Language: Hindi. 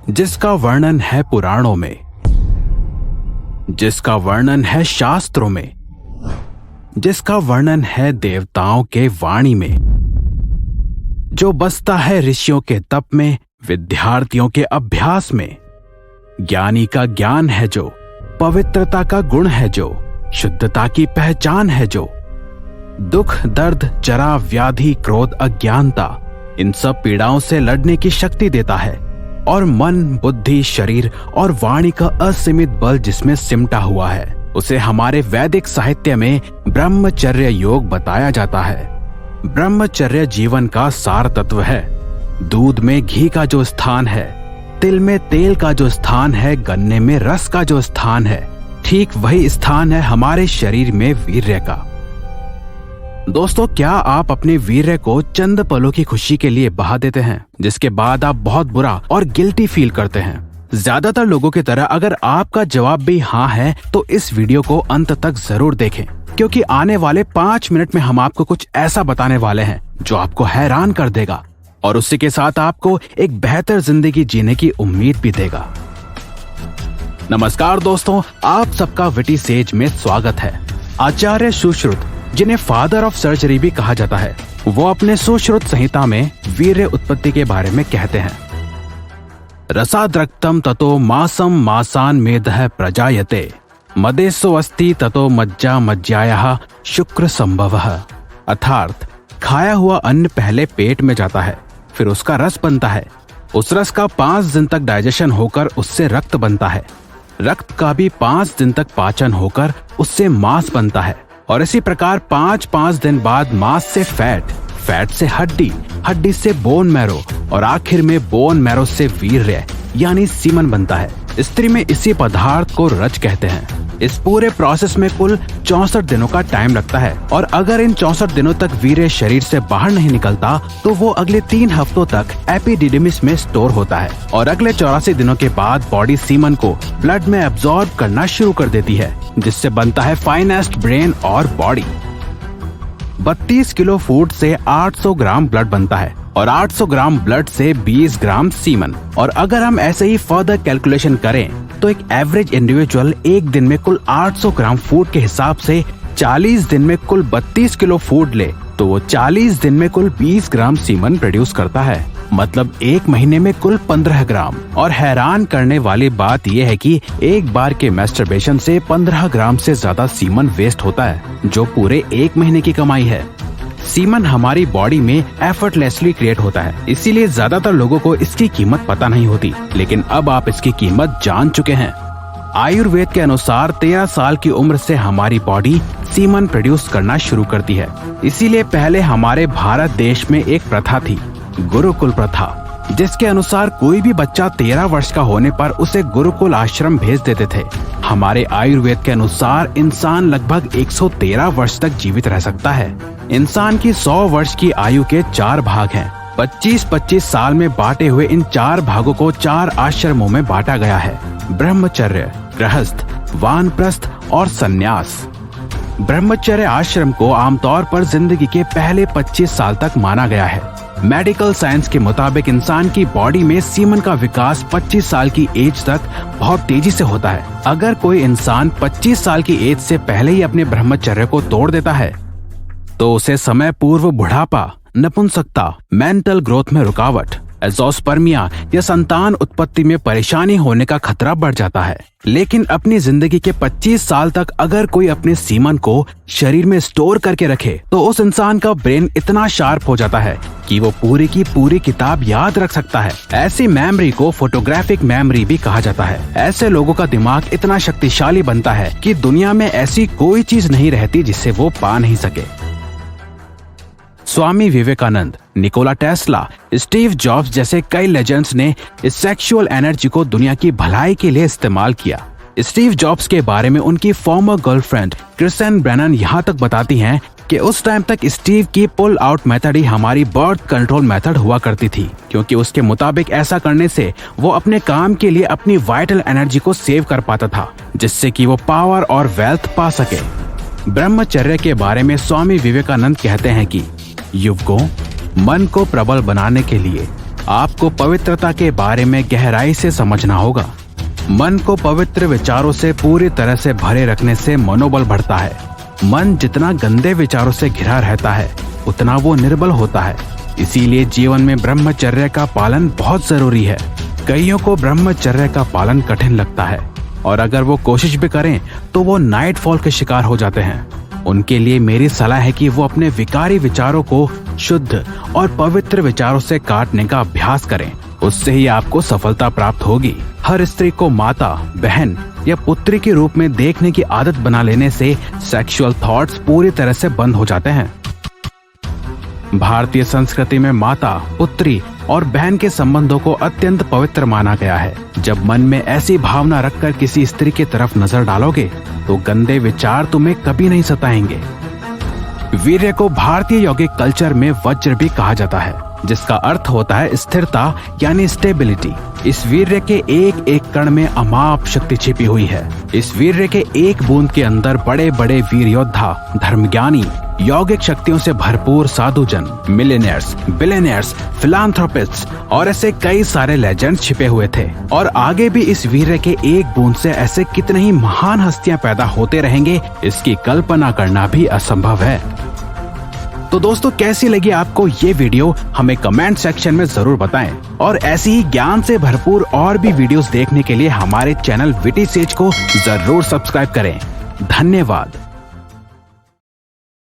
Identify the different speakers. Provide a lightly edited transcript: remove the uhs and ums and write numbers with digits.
Speaker 1: जिसका वर्णन है पुराणों में, जिसका वर्णन है शास्त्रों में, जिसका वर्णन है देवताओं के वाणी में, जो बसता है ऋषियों के तप में, विद्यार्थियों के अभ्यास में। ज्ञानी का ज्ञान है जो, पवित्रता का गुण है जो, शुद्धता की पहचान है जो। दुख, दर्द, जरा, व्याधि, क्रोध, अज्ञानता, इन सब पीड़ाओं से लड़ने की शक्ति देता है। और मन, बुद्धि, शरीर और वाणी का असीमित बल जिसमें सिमटा हुआ है, उसे हमारे वैदिक साहित्य में ब्रह्मचर्य योग बताया जाता है। ब्रह्मचर्य जीवन का सार तत्व है। दूध में घी का जो स्थान है, तिल में तेल का जो स्थान है, गन्ने में रस का जो स्थान है, ठीक वही स्थान है हमारे शरीर में वीर्य का। दोस्तों, क्या आप अपने वीर्य को चंद पलों की खुशी के लिए बहा देते हैं, जिसके बाद आप बहुत बुरा और गिल्टी फील करते हैं? ज्यादातर लोगों की तरह अगर आपका जवाब भी हाँ है तो इस वीडियो को अंत तक जरूर देखें, क्योंकि आने वाले 5 मिनट में हम आपको कुछ ऐसा बताने वाले हैं जो आपको हैरान कर देगा और उसी के साथ आपको एक बेहतर जिंदगी जीने की उम्मीद भी देगा। नमस्कार दोस्तों, आप सबका विटी सेज में स्वागत है। आचार्य सुश्रुत, जिन्हें फादर ऑफ सर्जरी भी कहा जाता है, वो अपने सुश्रुत संहिता में वीर्य उत्पत्ति के बारे में कहते हैं, रसाद्रक्तम ततो मासम मासान मेदः प्रजायते, मदेसो अस्ति ततो मज्जा मज्जायाः शुक्र संभवः। अर्थात खाया हुआ अन्न पहले पेट में जाता है, फिर उसका रस बनता है। उस रस का 5 दिन तक डाइजेशन होकर उससे रक्त बनता है। रक्त का भी 5 दिन तक पाचन होकर उससे मांस बनता है। और इसी प्रकार 5-5 दिन बाद मांस से फैट, फैट से हड्डी, हड्डी से बोन मैरो और आखिर में बोन मैरो से वीर्य यानी सीमन बनता है। स्त्री में इसी पदार्थ को रज कहते हैं। इस पूरे प्रोसेस में कुल 64 दिनों का टाइम लगता है और अगर इन 64 दिनों तक वीर्य शरीर से बाहर नहीं निकलता तो वो अगले 3 हफ्तों तक एपिडिडिमिस में स्टोर होता है और अगले 84 दिनों के बाद बॉडी सीमन को ब्लड में एब्जॉर्ब करना शुरू कर देती है, जिससे बनता है फाइनेस्ट ब्रेन और बॉडी। 32 किलो फूड से 800 ग्राम ब्लड बनता है और 800 ग्राम ब्लड से 20 ग्राम सीमन। और अगर हम ऐसे ही फर्दर कैलकुलेशन करें तो एक एवरेज इंडिविजुअल एक दिन में कुल 800 ग्राम फूड के हिसाब से 40 दिन में कुल 32 किलो फूड ले तो वो 40 दिन में कुल 20 ग्राम सीमन प्रोड्यूस करता है, मतलब एक महीने में कुल 15 ग्राम। और हैरान करने वाली बात यह है कि एक बार के मैस्टरबेशन से 15 ग्राम से ज्यादा सीमन वेस्ट होता है, जो पूरे एक महीने की कमाई है। सीमन हमारी बॉडी में एफर्टलेसली क्रिएट होता है, इसीलिए ज्यादातर लोगों को इसकी कीमत पता नहीं होती, लेकिन अब आप इसकी कीमत जान चुके हैं। आयुर्वेद के अनुसार 13 साल की उम्र से हमारी बॉडी सीमन प्रोड्यूस करना शुरू करती है। इसीलिए पहले हमारे भारत देश में एक प्रथा थी, गुरुकुल प्रथा, जिसके अनुसार कोई भी बच्चा 13 वर्ष का होने पर उसे गुरुकुल आश्रम भेज देते थे। हमारे आयुर्वेद के अनुसार इंसान लगभग 113 वर्ष तक जीवित रह सकता है। इंसान की 100 वर्ष की आयु के 4 भाग हैं। 25-25 साल में बांटे हुए इन 4 भागों को 4 आश्रमों में बांटा गया है, ब्रह्मचर्य, गृहस्थ, वानप्रस्थ और संन्यास। ब्रह्मचर्य आश्रम को आमतौर पर जिंदगी के पहले 25 साल तक माना गया है। मेडिकल साइंस के मुताबिक इंसान की बॉडी में सीमन का विकास 25 साल की एज तक बहुत तेजी से होता है। अगर कोई इंसान 25 साल की एज से पहले ही अपने ब्रह्मचर्य को तोड़ देता है तो उसे समय पूर्व बुढ़ापा, नपुंसकता, मेंटल ग्रोथ में रुकावट, एज़ोस्पर्मिया या संतान उत्पत्ति में परेशानी होने का खतरा बढ़ जाता है। लेकिन अपनी जिंदगी के 25 साल तक अगर कोई अपने सीमन को शरीर में स्टोर करके रखे तो उस इंसान का ब्रेन इतना शार्प हो जाता है कि वो पूरी की पूरी किताब याद रख सकता है। ऐसी मेमोरी को फोटोग्राफिक मेमोरी भी कहा जाता है। ऐसे लोगों का दिमाग इतना शक्तिशाली बनता है कि दुनिया में ऐसी कोई चीज नहीं रहती जिसे वो पा नहीं सके। Swami Vivekananda, Nikola Tesla, Steve Jobs जैसे कई लेजेंड्स ने इस सेक्सुअल एनर्जी को दुनिया की भलाई के लिए इस्तेमाल किया। स्टीव जॉब्स के बारे में उनकी फॉर्मर गर्लफ्रेंड क्रिस्टिन ब्रेनन यहाँ तक बताती हैं कि उस टाइम तक स्टीव की पुल आउट मेथड ही हमारी बर्थ कंट्रोल मेथड हुआ करती थी, क्योंकि उसके मुताबिक ऐसा करने से वो अपने काम के लिए अपनी वाइटल एनर्जी को सेव कर पाता था, जिससे कि वो पावर और वेल्थ पा सके। ब्रह्मचर्य के बारे में स्वामी विवेकानंद कहते हैं कि युवकों, मन को प्रबल बनाने के लिए आपको पवित्रता के बारे में गहराई से समझना होगा। मन को पवित्र विचारों से पूरी तरह से भरे रखने से मनोबल बढ़ता है। मन जितना गंदे विचारों से घिरा रहता है उतना वो निर्बल होता है। इसीलिए जीवन में ब्रह्मचर्य का पालन बहुत जरूरी है। कईयों को ब्रह्मचर्य का पालन कठिन लगता है और अगर वो कोशिश भी करें तो वो नाइटफॉल के शिकार हो जाते हैं। उनके लिए मेरी सलाह है कि वो अपने विकारी विचारों को शुद्ध और पवित्र विचारों से काटने का अभ्यास करें। उससे ही आपको सफलता प्राप्त होगी। हर स्त्री को माता, बहन या पुत्री के रूप में देखने की आदत बना लेने से सेक्सुअल थॉट्स पूरी तरह से बंद हो जाते हैं। भारतीय संस्कृति में माता, पुत्री और बहन के संबंधों को अत्यंत पवित्र माना गया है। जब मन में ऐसी भावना रखकर किसी स्त्री की तरफ नजर डालोगे तो गंदे विचार तुम्हें कभी नहीं सताएंगे। वीर्य को भारतीय यौगिक कल्चर में वज्र भी कहा जाता है, जिसका अर्थ होता है स्थिरता यानी स्टेबिलिटी। इस वीर्य के एक एक कण में अमाप शक्ति छिपी हुई है। इस वीर्य के एक बूंद के अंदर बड़े बड़े वीर योद्धा, धर्मज्ञानी, यौगिक शक्तियों से भरपूर साधुजन, मिलियनेयर्स, बिलियनेयर्स, फिलांथ्रोपिस्ट्स और ऐसे कई सारे लेजेंड्स छिपे हुए थे। और आगे भी इस वीर्य के एक बूंद से ऐसे कितने ही महान हस्तियां पैदा होते रहेंगे, इसकी कल्पना करना भी असंभव है। तो दोस्तों, कैसी लगी आपको ये वीडियो हमें कमेंट सेक्शन में जरूर बताएं और ऐसी ही ज्ञान से भरपूर और भी वीडियोस देखने के लिए हमारे चैनल विटी सेज को जरूर सब्सक्राइब करें। धन्यवाद।